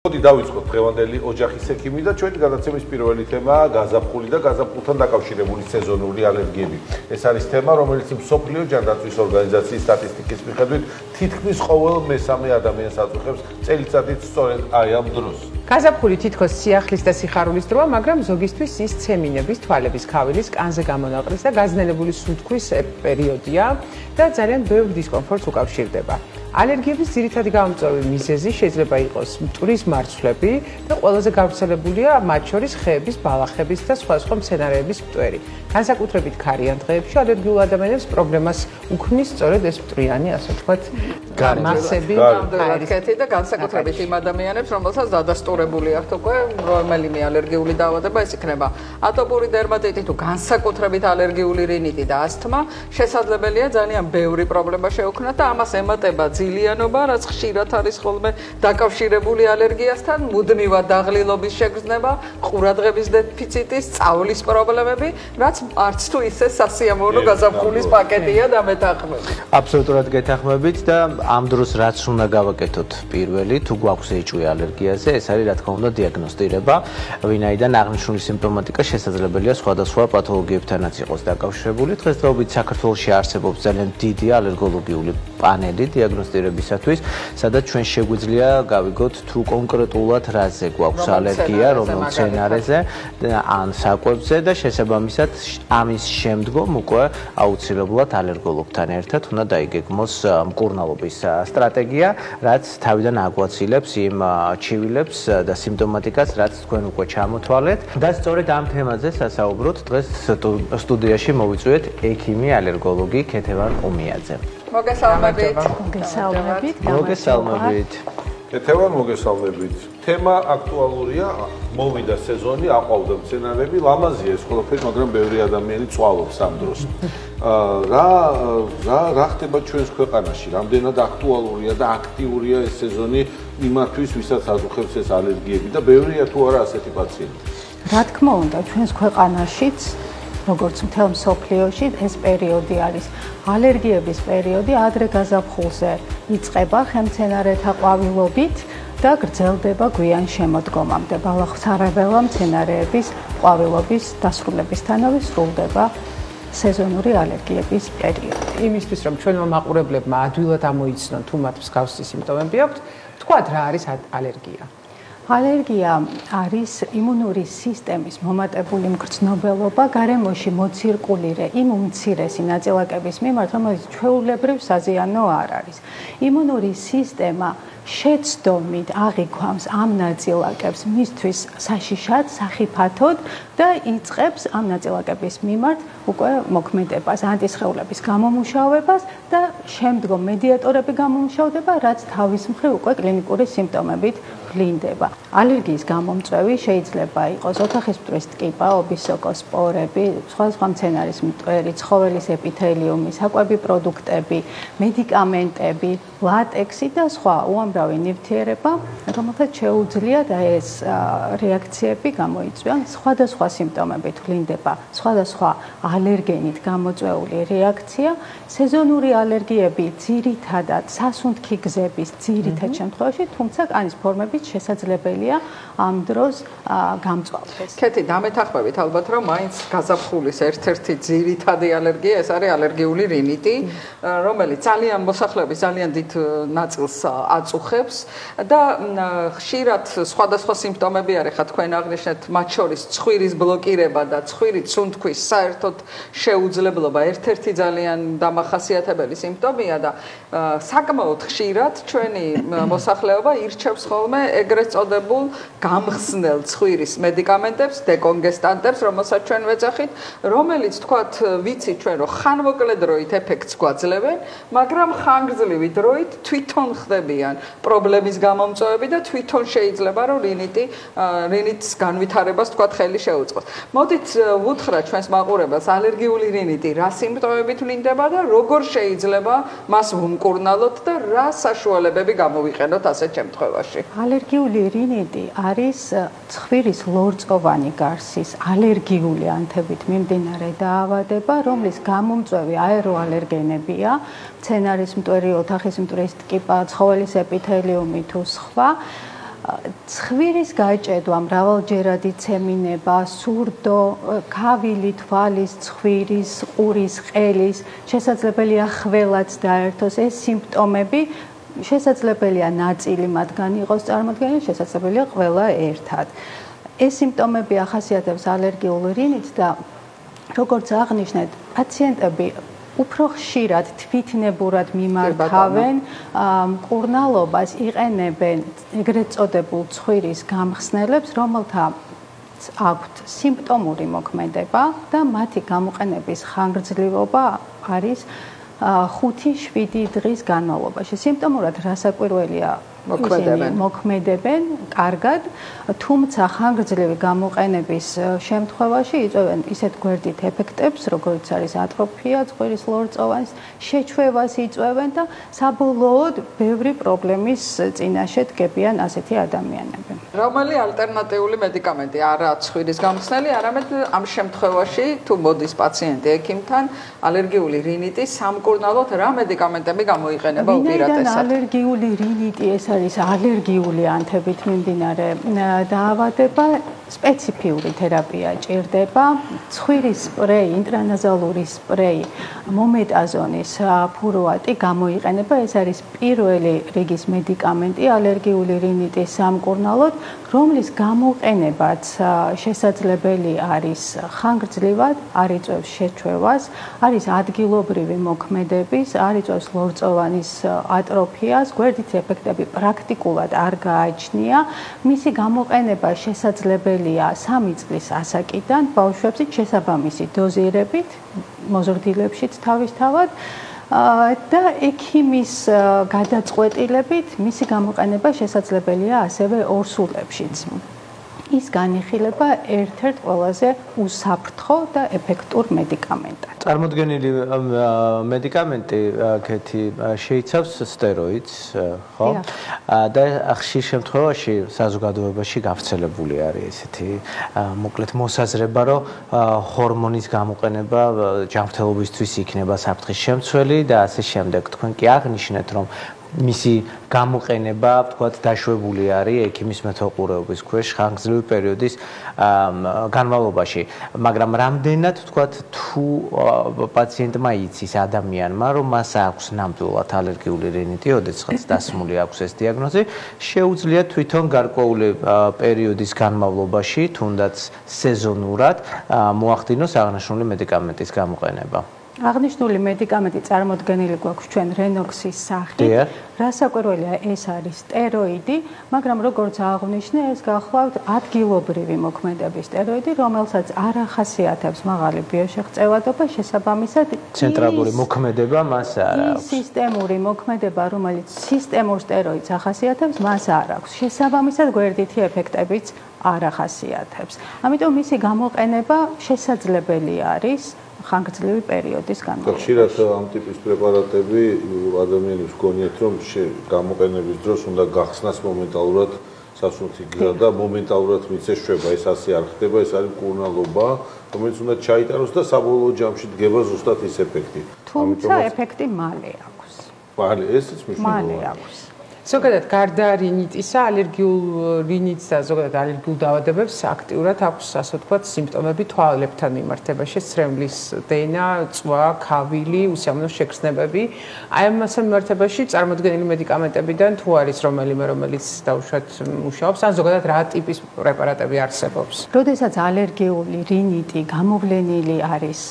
მოდი დავიწყოთ დღევანდელი ოჯახის ექიმი და ჩვენი გადაცემის პირველი თემაა გაზაფხული და გაზაფხულთან დაკავშირებული სეზონური ალერგიები. ეს არის თემა, რომელიც მსოფლიო ჯანდაცვის ორგანიზაციის სტატისტიკის მიხედვით თითქმის ყოველ მესამე ადამიანს აწუხებს წელიწადით სწორედ აი ამ დროს. გაზაფხული თითქოს სიახლის და სიხარულის დროა, მაგრამ ზოგისთვის ის ცემინების, თვალების ქავილის, კანზე გამონაყრის და გაძნელებული სუნთქვის პერიოდია და ძალიან ბევრ დისკომფორტს უკავშირდება. ალერგიების ძირითადი გამომწვევი მიზეზი შეიძლება იყოს მტვრის მარცვლები და ყველაზე გავრცელებულია მათ შორის ხეების, ბალახების და სხვადასხვა მცენარეების მტვერი. განსაკუთრებით ქარიან დღეებში ალერგიულ ადამიანებს პრობლემას უქმნის სწორედ ეს მტვრიანი, ასე ვთქვათ, მასები. კეთი და განსაკუთრებით იმ ადამიანებს, რომელსაც დადასტურებული აქვთ უკვე რომელიმე ალერგიული დაავადება, ეს იქნება ატოპური დერმატიტი თუ განსაკუთრებით ალერგიული რინიტი და ასთმა, შესაძლებელია ძალიან ბევრი პრობლემა შეუქმნათ და ამას ემატება ძილიანობა, რაც ხშირად არის ხოლმე დაკავშირებული ალერგიასთან, მუდმივად დაღლილობის შეგრძნება, ყურადღების დეფიციტის, სწავლის პრობლემები, რაც არც თუ ისე სასიამოვნო გაზაფხულის პაკეტია და მეთანხმებით. აბსოლუტურად გეთანხმებით და ამ დროს რაც უნდა გავაკეთოთ პირველი, თუ გვაქვს ეჭვი ალერგიაზე, ეს არის რა თქმა უნდა დიაგნოსტირება, ვინაიდან აღნიშნული სიმპტომატიკა შესაძლებელია სხვადასხვა პათოლოგიებთანაც იყოს დაკავშირებული. დღესდღეობით საქართველოში არსებობს ძალიან დიდი ალერგოლოგიური პანელი დიაგნოსტირებისათვის, სადაც ჩვენ შეგვიძლია გავიგოთ თუ კონკრეტულად რაზე გვაქვს ალერგია, რომელ მცენარეზე ან საკვებზე და შესაბამისად ამის შემდგომ უკვე აუცილებლად ალერგოლოგთან ერთად უნდა დაიგეგმოს მკურნალობის სტრატეგია, რაც თავიდან აგვაცილებს იმ ჩივილებს და სიმპტომატიკას, რაც თქვენ უკვე ჩამოთვალეთ. და სწორედ ამ თემაზე სასაუბროთ დღეს სტუდიაში მოვიწვიეთ ექიმი ალერგოლოგი ქეთევან ყუმიაძე. მოგესალმებით. მოგესალმებით. ქეთევან მოგესალმებით. თემა აქტუალურია, მოვიდა სეზონი, აყვავდა მცენარეები, ლამაზია ეს ყველაფერი, მაგრამ ბევრი ადამიანი წვალობს ამ დროს. რა ხდება ჩვენს ქვეყანაში? რამდენად აქტუალურია და აქტიურია ეს სეზონი იმათთვის, ვისაც აწუხებს ეს ალერგიები და ბევრია თუ არა ასეთი პაციენტი? რა თქმა უნდა, ჩვენს ქვეყანაშიც როგორც მთელ მსოფლიოში ეს პერიოდი არის ალერგიების პერიოდი, ადრე გაზაფხულზე იწყება ხელმცენარეთა ყვავილობით და გრძელდება გვიან შემოდგომამდე. ბალახსარებელა მცენარეების ყვავილობის დასრულებისთანავე სრულდება სეზონური ალერგიების პერიოდი. იმისთვის, რომ ჩვენმა მაყურებლებმა ადვილად ამოიცნონ თუ მათ მსგავსი სიმპტომები აქვთ, თქვათ რა არის ალერგია? ალერგია არის იმუნური სისტემის მომატებული მგრძნობელობა გარემოში მოცირკულირე იმ უმცირესი ნაწილაკების მიმართ, რომელიც ჩვეულებრივ საზიანო არ არის. იმუნური სისტემა შეცდომით აღიქვამს ამ ნაწილაკებს მისთვის საშიშად, სახიფათოდ და იწყებს ამ ნაწილაკების მიმართ უკვე მოქმედებას, ანტისხეულების გამომუშავებას და შემდგომ მედიატორები გამომუშავდება, რაც თავის მხრივ უკვე კლინიკური სიმპტომებით ვლინდება. ალერგიის გამომწვევი შეიძლება იყოს ოთახის მტვრის ტკიპა, ობისოკოსპორები, სხვადასხვა მცენარის მტვერი, ცხოველის ეპითელიუმი, საკვები პროდუქტები, მედიკამენტები, ლატექსი და სხვა უამრავი ნივთიერება, რომელთაც შეუძლიათ ეს რეაქციები გამოიწვიონ. სხვადასხვა სიმპტომებით ვლინდება სხვადასხვა ალერგენით გამოწვეული რეაქცია. სეზონური ალერგიები ძირითადად სასუნთქი გზების ძირითად შემთხვევაში, თუმცა კანის ფორმებით შესაძლებელია ამ დროს გამწვავდეს. კეთი, დამეთანხმებით ალბათ, რომ მაინც გაზაფხულის ერთ-ერთი ძირითადი ალერგია ეს არის ალერგიული რინიტი, რომელიც ძალიან მოსახლეობის ძალიან დიდ ნაწილს აწუხებს და ხშირად სხვადასხვა სიმპტომები არის, ხა თქვენ აღნიშნეთ, მათ შორის ცხვირის ბლოკირება და ცხვირით სუნთქვის საერთოდ შეუძლებლობა ერთ-ერთი ძალიან დამახასიათებელი სიმპტომია და საკმაოდ ხშირად ჩვენი მოსახლეობა ირჩევს ხოლმე ეგრეთ წოდებულ გამხსნელ ცხვირის მედიკამენტებს, დეკონგესტანტებს, რომელსაც ჩვენ ვეძახით, რომელიც თქვათ, ვიცით ჩვენ, რომ ხანმოკლე დროით ეფექტს გვაძლევენ, მაგრამ ხანგრძლივი დროით თვითონ ხდებიან პრობლემის გამომწვევები და თვითონ შეიძლება რომ რინიტის განვითარებას თქვათ ხელი შეუწყოს. მოდით ვუთხრათ ჩვენს მაყურებელს ალერგიული რინიტი რა სიმპტომებით ვლინდება და როგორ შეიძლება მას ვუმკურნალოთ და რა საშუალებები გამოვიყენოთ ასეთ შემთხვევაში. ალერგიული რინიტი არის ცხვირის ლორწოვანი გარსის ალერგიული ანთებით მიმდინარე დაავადება, რომლის გამომწვევი აეროალერგენებია, მცენარის მტვერი, ოთახის მტვრის ტკიპა, ცხოველის ეპითელიუმი თუ სხვა. ცხვირის გაჭედვა, მრავალჯერადი ცემინება, სურდო, ქავილი, თვალის, ცხვირის, ყურის, ყელის, შესაძლებელია ხველაც დაერთოს ეს სიმპტომები, შესაძლებელია ნაწილი მათგანი იყოს წარმოდგენილი, შესაძლებელია ყველა ერთად. ეს სიმპტომები ახასიათებს ალერგიულ რინით და როგორც აღნიშნეთ, პაციენტები უფრო ხშირად თვითნებურად მიმართავენ მკურნალობას, იყენებენ ეგრეთ წოდებულ ცხვირის გამხსნელებს, რომელთა აქვთ სიმპტომური მოქმედება და მათი გამოყენების ხანგრძლივობა არის 5-7 დღის განმავლობაში. სიმპტომურად რასაკვირველია მოქმედებენ კარგად, თუმცა ხანგრძლივი გამოყენების შემთხვევაში იწვევენ ისეთ გვერდით ეფექტებს, როგორც არის ატროფია, ცხვირის ლორწოვანის შეჩვევას იწვევენ და საბოლოოდ ბევრი პრობლემის წინაშე დგებიან ასეთი ადამიანები. რომელი ალტერნატიული მედიკამენტი არა ცხვირის გამხსნელი, არამედ ამ შემთხვევაში თუ მოდის პაციენტი ექიმთან ალერგიული რინიტი სამკურნალოდ რა მედიკამენტები გამოიყენება უპირატესად? ალერგიული რინიტი ეს არის ალერგიული ანთებით მიმდინარე დაავადება, სპეციფიური თერაპია ჭირდება, ცხვირის სპრეი, ინტრანაზალური სპრეი, მომეტაზონის ფურუატი გამოიყენება, ეს არის პირველი რიგის მედიკამენტი ალერგიული რინიტის სამკურნალოდ, რომლის გამოყენებაც შესაძლებელი არის ხანგრძლივად, არ იწვევს შეჩვევას, არის ადგილობრივი მოქმედების, არ იწვევს ლორწოვანის ატროფიას, გვერდით ეფექტები პრაქტიკულად არ გააჩნია, მისი გამოყენება შესაძლებელია 3 წლის ასაკიდან ბავშვებში შესაბამისი დოზირებით, მოზრდილებშიც თავისთავად და ექიმის გადაწყვეტილებით მისი გამოყენება შესაძლებელია ასევე ორსულებშიც. ის განიხილება ერთ-ერთ ყველაზე უსაფრთხო და ეფექტურ მედიკამენტად. წარმოდგენილი მედიკამენტი კეთი შეიცავს სტეროიდს, ხო? და ხშირ შემთხვევაში საზოგადოებაში გავრცელებული არის ესეთი მოკლედ მოსაზრება, რომ ჰორმონის გამოყენება ჯანმრთელობისთვის იქნება საფრთხის შემცველი და ასე შემდეგ. თქვენ კი აღნიშნეთ, რომ მისი გამოყენება, ვთქვათ, დაშვებული არის ექიმის მეთვალყურეობის ქვეშ ხანგრძლივი პერიოდის განმავლობაში, მაგრამ რამდენად, ვთქვათ, თუ პაციენტმა იცის ადამიანმა, რომ მას აქვს ნამდვილად ალერგიული რინიტი, ოდესღაც დასმული აქვს ეს დიაგნოზი, შეუძლია თვითონ გარკვეული პერიოდის განმავლობაში, თუნდაც სეზონურად, მოახდინოს აღნიშნული მედიკამენტის გამოყენება. აღნიშნული მედიკამენტი წარმოდგენილი გვაქვს ჩვენ რენოქსის სახით. რასაკვირველია, ეს არის სტეროიდი, მაგრამ როგორც აღნიშნე, ეს გახლავთ ადგილობრივი მოქმედების სტეროიდი, რომელსაც არ ახასიათებს მაღალი ბიოშეღწევადობა, შესაბამისად ცენტრალური მოქმედება მას არ აქვს. სისტემური მოქმედება, რომელიც სისტემურ სტეროიდს ახასიათებს, მას არ აქვს. შესაბამისად გვერდითი ეფექტებიც არ ახასიათებს. ამიტომ მისი გამოყენება შესაძლებელი არის ხანგრძლივი პერიოდის განმავლობაში. ხშირად ამ ტიპის პრეპარატები ადამიანებს გონიათ, რომ გამოყენების დროს უნდა გახსნას მომენტალურად სასუნთქი გზა და მომენტალურად მიწეშვება, ეს ასე არ ხდება, ეს არის მკურნალობა, რომელიც უნდა ჩაიტაროს და საბოლოო ჯამში დგება ზუსტად ის ეფექტი. თუმცა ეფექტი მალე აქვს. მალე ესეც მნიშვნელოვანია. მალე აქვს. ზოგადად გარდა რინიტისა, ალერგიულ რინიტს და ზოგადად ალერგიულ დაავადებებს აქტიურად აქვს, ასე ვთქვათ, სიმპტომები თვალებთან მიმართებაში, სრემლის დენა, წვა, ქავილი, უსიამოვნო შეგრძნებები. აი ამასთან მიმართებაში წარმოდგენილი მედიკამენტებიდან თუ არის რომელიც დაუშვათ მუშაობს, ან ზოგადად რა ტიპის პრეპარატები არსებობს? როდესაც ალერგიული რინიტი გამოვლენილი არის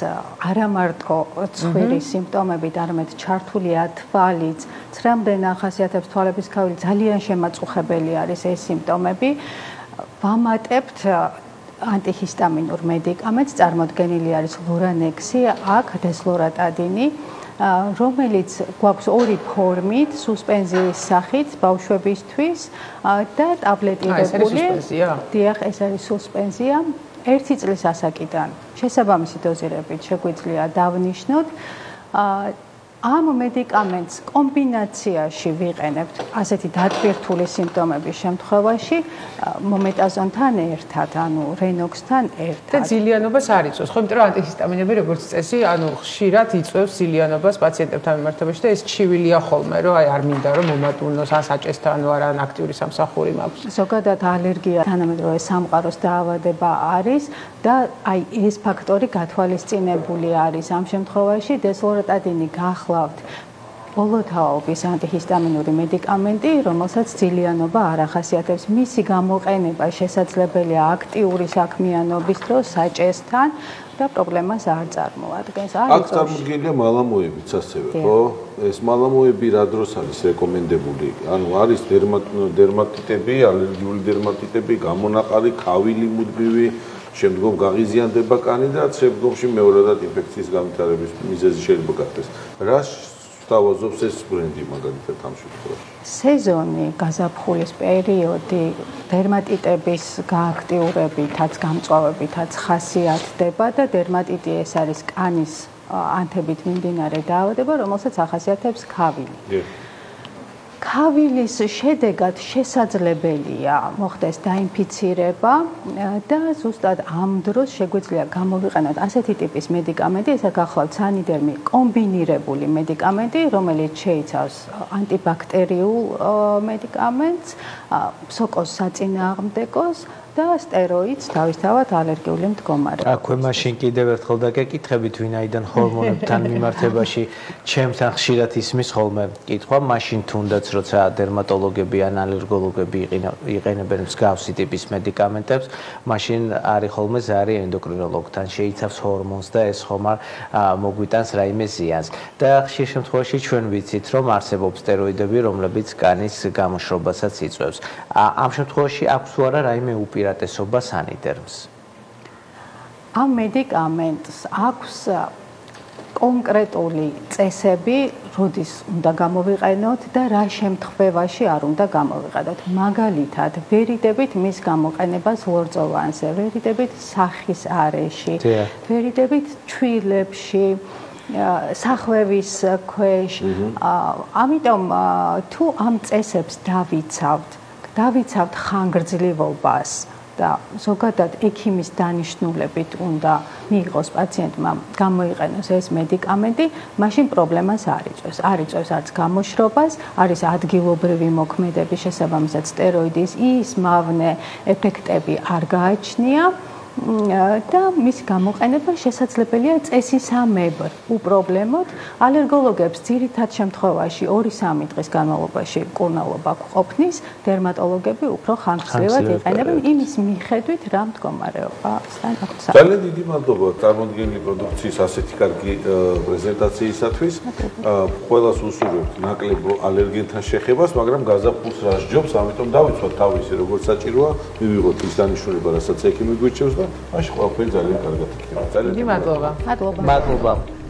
არა მარტო ცხვირის სიმპტომებით, არამედ ჩართულია თვალიც, ცრემლდენა ახასიათებს თვალების ქავილი, ძალიან შემაწუხებელი არის ეს სიმპტომები. ვამატებთ ანტიჰისტამინურ მედიკამენტს, წარმოდგენილი არის ლორანექსი, აქ დესლორატადინი, რომელიც გვაქვს ორი ფორმით, სუსპენზიის სახით ბავშვებისთვის და ტაბლეტირებული. დიახ, ეს არის სუსპენზია. 1 წლის ასაკიდან შესაბამისი დოზირებით შეგვიძლია დავნიშნოთ. ამ მედიკამენტს კომბინაციაში ვიყენებთ ასეთი დატვირთული სიმპტომების შემთხვევაში მომეტაზონთან ერთად, ანუ რენოქსთან ერთად. და ძილიანობას არ იწვევს, ხო, იმიტომ რომ ანტიჰისტამინები როგორც წესი, ანუ ხშირად იწვევს ძილიანობას პაციენტებთან მიმართებაში და ეს ჩივილია ხოლმე, რომ აი არ მინდა რომ მომატუნოს ან საჭესთან, ანუ არ აქტიური სამსახური მაქვს. ზოგადად ალერგია თანამედროვე სამყაროს დაავადება არის და აი ეს ფაქტორი გათვალისწინებული არის ამ შემთხვევაში დესლორეტადინი გახლავთ ბოლოთაობის ანტიჰისტამინური მედიკამენტი, რომელსაც ძილიანობა არ ახასიათებს. მისი გამოყენება შესაძლებელია აქტიური საქმიანობის დროს საჭესთან და პრობლემას არ წარმოადგენს. აქ წარმოდგენილია მალამოებიც ასევე, ხო? ეს მალამოები რა დროს არის რეკომენდებული? ანუ არის დერმატიტები, ალერგიული დერმატიტები, გამონაყარი, ქავილი მუდმივი, შემდგომ გაღიზიანდება კანი და შემდგომში მეორადად ინფექციის განვითარების მიზეზი შეიძლება გახდეს. რა სთავაზობს ეს ბრენდი მაგალითად ამ შემთხვევაში? სეზონი, გაზაფხულის პერიოდი, დერმატიტების გააქტიურებითაც, გამწვავებითაც ხასიათდება და დერმატიტი ეს არის კანის ანთებით მიმდინარე დაავადება, რომელსაც ახასიათებს ქავილი. ქავილის შედეგად შესაძლებელია მოხდეს დაინფიცირება და ზუსტად ამ დროს შეგვიძლია გამოვიყენოთ ასეთი ტიპის მედიკამენტი, ეს გახლავთ სანიდერმი კომბინირებული მედიკამენტი, რომელიც შეიცავს ანტიბაქტერიულ მედიკამენტს, სოკოს საწინააღმდეგოს და სტეროიდს თავისთავად ალერგიული მდგომარეობისთვის. აქვე მაშინ კიდევ ერთხელ დაგეკითხებით, ვინაიდან ჰორმონებთან მიმართებაში ჩემთან ხშირად ისმის ხოლმე კითხვა, მაშინ თუნდაც როცა დერმატოლოგები ან ალერგოლოგები იყენებენ მსგავსი ტიპის მედიკამენტებს, მაშინ არის ხოლმე ზარი ენდოკრინოლოგთან, შეიცავს ჰორმონს და ეს ხომ არ მოგვიტანს რაიმე ზიანს. და ხშირ შემთხვევაში ჩვენ ვიცით, რომ არსებობს სტეროიდები, რომლებიც კანის გამოშრობასაც იწვევს. ამ შემთხვევაში აქვს თუ არა რაიმე უპირატესობა სანიდერმს? ამ მედიკამენტს აქვს კონკრეტული წესები, როდის უნდა გამოვიყენოთ და რა შემთხვევაში არ უნდა გამოვიყენოთ. მაგალითად, ვერიდებით მის გამოყენებას ლორწოვანზე, ვერიდებით სახის არეში, ვერიდებით ჩვილებში, სახვევის ქვეშ. ამიტომ თუ ამ წესებს დავიცავთ ხანგრძლივობას და ზოგადად ექიმის დანიშნულებით უნდა მიიღოს პაციენტმა გამოიყენოს ეს მედიკამენტი, მაშინ პრობლემას არ იწვევს. არ იწვევს არც გამოშრობას, არის ადგილობრივი მოქმედების შესაბამისად სტეროიდის ის მავნე ეფექტები არ გააჩნია და მის გამოყენება შესაძლებელია წესისამებრ. უპრობლემოდ ალერგოლოგებს ძირითად შემთხვევაში 2-3 დღის განმავლობაში მკურნალობა ყოფნის, დერმატოლოგები უფრო ხანგრძლივად იყენებენ იმის მიხედვით, რა მდგომარეობასთან აქვს. ძალიან დიდი მადლობა წარმოდგენილი პროდუქციის ასეთი კარგი პრეზენტაციისათვის. ყველას უსურვებთ ნაკლებ ალერგენთან შეხებას, მაგრამ გაზაფხულს რა სჯობს, ამიტომ დავიცვათ თავისი როგორც საჭიროა, მივიღოთ ის დანიშნულება, რასაც ექიმი გვიჩევს და მაშინ ყველაფერი ძალიან კარგად იქნება. დიდი მადლობა. მადლობა. მადლობა.